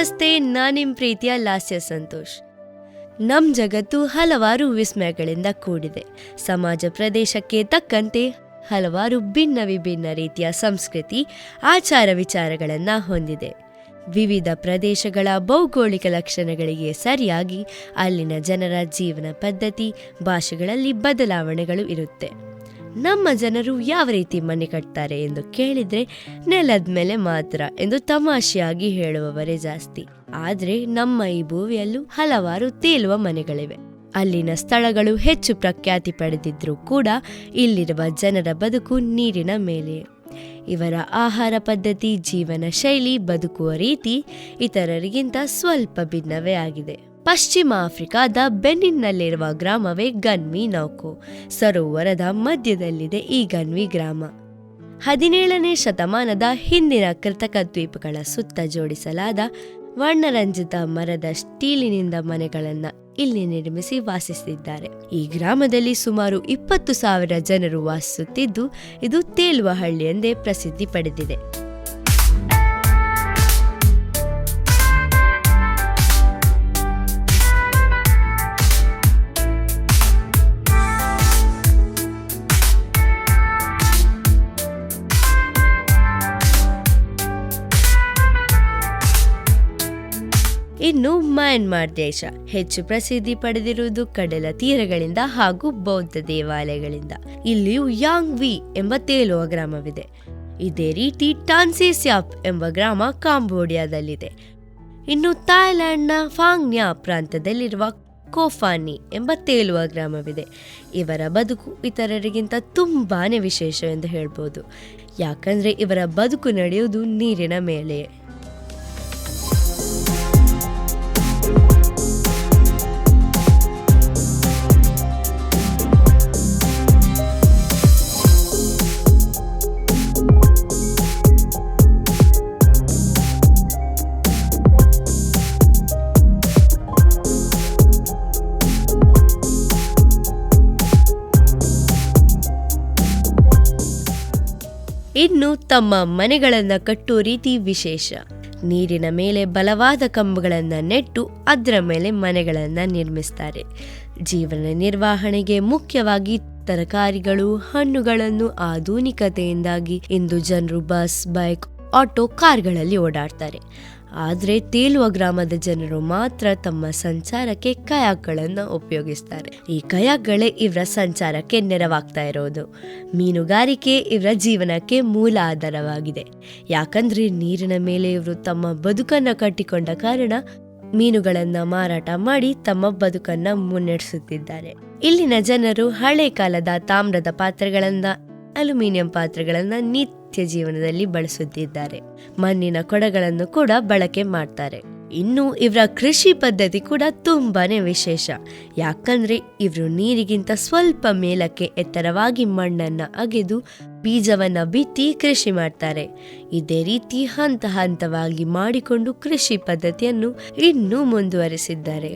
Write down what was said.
ನಮಸ್ತೆ, ನಾನಿಮ್ ಪ್ರೀತಿಯ ಲಾಸ್ಯ ಸಂತೋಷ್. ನಮ್ ಜಗತ್ತು ಹಲವಾರು ವಿಸ್ಮಯಗಳಿಂದ ಕೂಡಿದೆ. ಸಮಾಜ ಪ್ರದೇಶಕ್ಕೆ ತಕ್ಕಂತೆ ಹಲವಾರು ಭಿನ್ನ ವಿಭಿನ್ನ ರೀತಿಯ ಸಂಸ್ಕೃತಿ, ಆಚಾರ ವಿಚಾರಗಳನ್ನು ಹೊಂದಿದೆ. ವಿವಿಧ ಪ್ರದೇಶಗಳ ಭೌಗೋಳಿಕ ಲಕ್ಷಣಗಳಿಗೆ ಸರಿಯಾಗಿ ಅಲ್ಲಿನ ಜನರ ಜೀವನ ಪದ್ಧತಿ, ಭಾಷೆಗಳಲ್ಲಿ ಬದಲಾವಣೆಗಳು ಇರುತ್ತೆ. ನಮ್ಮ ಜನರು ಯಾವ ರೀತಿ ಮನೆ ಕಟ್ತಾರೆ ಎಂದು ಕೇಳಿದ್ರೆ ನೆಲದ ಮೇಲೆ ಮಾತ್ರ ಎಂದು ತಮಾಷೆಯಾಗಿ ಹೇಳುವವರೇ ಜಾಸ್ತಿ. ಆದ್ರೆ ನಮ್ಮ ಈ ಭೂಮಿಯಲ್ಲೂ ಹಲವಾರು ತೇಲುವ ಮನೆಗಳಿವೆ. ಅಲ್ಲಿನ ಸ್ಥಳಗಳು ಹೆಚ್ಚು ಪ್ರಖ್ಯಾತಿ ಪಡೆದಿದ್ರೂ ಕೂಡ ಇಲ್ಲಿರುವ ಜನರ ಬದುಕು ನೀರಿನ ಮೇಲೆ. ಇವರ ಆಹಾರ ಪದ್ಧತಿ, ಜೀವನ ಶೈಲಿ, ಬದುಕುವ ರೀತಿ ಇತರರಿಗಿಂತ ಸ್ವಲ್ಪ ಭಿನ್ನವೇ ಆಗಿದೆ. ಪಶ್ಚಿಮ ಆಫ್ರಿಕಾದ ಬೆನ್ನಿನ್ನಲ್ಲಿರುವ ಗ್ರಾಮವೇ ಗನ್ವಿ ನೌಕೋ. ಸರೋವರದ ಮಧ್ಯದಲ್ಲಿದೆ ಈ ಗನ್ವಿ ಗ್ರಾಮ. 17ನೇ ಶತಮಾನದ ಹಿಂದಿನ ಕೃತಕ ದ್ವೀಪಗಳ ಸುತ್ತ ಜೋಡಿಸಲಾದ ವರ್ಣರಂಜಿತ ಮರದ ಸ್ಟೀಲಿನಿಂದ ಮನೆಗಳನ್ನು ಇಲ್ಲಿ ನಿರ್ಮಿಸಿ ವಾಸಿಸುತ್ತಿದ್ದಾರೆ. ಈ ಗ್ರಾಮದಲ್ಲಿ ಸುಮಾರು 20,000 ಜನರು ವಾಸಿಸುತ್ತಿದ್ದು ಇದು ತೇಲುವ ಹಳ್ಳಿ ಎಂದೇ ಪ್ರಸಿದ್ಧಿ ಪಡೆದಿದೆ. ಇನ್ನು ಮಯನ್ಮಾರ್ ದೇಶ ಹೆಚ್ಚು ಪ್ರಸಿದ್ಧಿ ಪಡೆದಿರುವುದು ಕಡಲ ತೀರಗಳಿಂದ ಹಾಗೂ ಬೌದ್ಧ ದೇವಾಲಯಗಳಿಂದ. ಇಲ್ಲಿಯೂ ಯಾಂಗ್ ವಿ ಎಂಬ ತೇಲುವ ಗ್ರಾಮವಿದೆ. ಇದೇ ರೀತಿ ಟಾನ್ಸಿ ಸ್ಯಾಪ್ ಎಂಬ ಗ್ರಾಮ ಕಾಂಬೋಡಿಯಾದಲ್ಲಿದೆ. ಇನ್ನು ಥಾಯ್ಲೆಂಡ್ನ ಫಾಂಗ್ ನ್ಯಾ ಪ್ರಾಂತ್ಯದಲ್ಲಿರುವ ಕೋಫಾನಿ ಎಂಬ ತೇಲುವ ಗ್ರಾಮವಿದೆ. ಇವರ ಬದುಕು ಇತರರಿಗಿಂತ ತುಂಬಾನೇ ವಿಶೇಷ ಎಂದು ಹೇಳ್ಬೋದು. ಯಾಕಂದ್ರೆ ಇವರ ಬದುಕು ನಡೆಯುವುದು ನೀರಿನ ಮೇಲೆ. ಇನ್ನು ತಮ್ಮ ಮನೆಗಳನ್ನು ಕಟ್ಟುವ ರೀತಿ ವಿಶೇಷ. ನೀರಿನ ಮೇಲೆ ಬಲವಾದ ಕಂಬಗಳನ್ನು ನೆಟ್ಟು ಅದರ ಮೇಲೆ ಮನೆಗಳನ್ನು ನಿರ್ಮಿಸ್ತಾರೆ. ಜೀವನ ನಿರ್ವಹಣೆಗೆ ಮುಖ್ಯವಾಗಿ ತರಕಾರಿಗಳು, ಹಣ್ಣುಗಳನ್ನು ಆಧುನಿಕತೆಯಿಂದಾಗಿ ಇಂದು ಜನರು ಬಸ್, ಬೈಕ್, ಆಟೋ, ಕಾರ್ಗಳಲ್ಲಿ ಓಡಾಡ್ತಾರೆ. ಆದರೆ ತೇಲುವ ಗ್ರಾಮದ ಜನರು ಮಾತ್ರ ತಮ್ಮ ಸಂಚಾರಕ್ಕೆ ಕಯಾಕ್ಗಳನ್ನು ಉಪಯೋಗಿಸ್ತಾರೆ. ಈ ಕಯಾಕ್ಗಳೇ ಇವರ ಸಂಚಾರಕ್ಕೆ ನೆರವಾಗ್ತಾ ಇರೋದು. ಮೀನುಗಾರಿಕೆ ಇವರ ಜೀವನಕ್ಕೆ ಮೂಲ ಆಧಾರವಾಗಿದೆ. ಯಾಕಂದ್ರೆ ನೀರಿನ ಮೇಲೆ ಇವರು ತಮ್ಮ ಬದುಕನ್ನ ಕಟ್ಟಿಕೊಂಡ ಕಾರಣ ಮೀನುಗಳನ್ನ ಮಾರಾಟ ಮಾಡಿ ತಮ್ಮ ಬದುಕನ್ನ ಮುನ್ನಡೆಸುತ್ತಿದ್ದಾರೆ. ಇಲ್ಲಿನ ಜನರು ಹಳೆ ಕಾಲದ ತಾಮ್ರದ ಪಾತ್ರೆಗಳನ್ನ, ಅಲ್ಯೂಮಿನಿಯಂ ಪಾತ್ರೆಗಳನ್ನ ನಿತ್ಯ ಜೀವನದಲ್ಲಿ ಬಳಸುತ್ತಿದ್ದಾರೆ. ಮಣ್ಣಿನ ಕೊಡಗಳನ್ನು ಕೂಡ ಬಳಕೆ ಮಾಡ್ತಾರೆ. ಇನ್ನು ಇವರ ಕೃಷಿ ಪದ್ಧತಿ ಕೂಡ ತುಂಬಾನೇ ವಿಶೇಷ. ಯಾಕಂದ್ರೆ ಇವರು ನೀರಿಗಿಂತ ಸ್ವಲ್ಪ ಮೇಲಕ್ಕೆ ಎತ್ತರವಾಗಿ ಮಣ್ಣನ್ನ ಅಗೆದು ಬೀಜವನ್ನ ಬಿತ್ತಿ ಕೃಷಿ ಮಾಡ್ತಾರೆ. ಇದೇ ರೀತಿ ಹಂತ ಹಂತವಾಗಿ ಮಾಡಿಕೊಂಡು ಕೃಷಿ ಪದ್ಧತಿಯನ್ನು ಇನ್ನೂ ಮುಂದುವರಿಸಿದ್ದಾರೆ.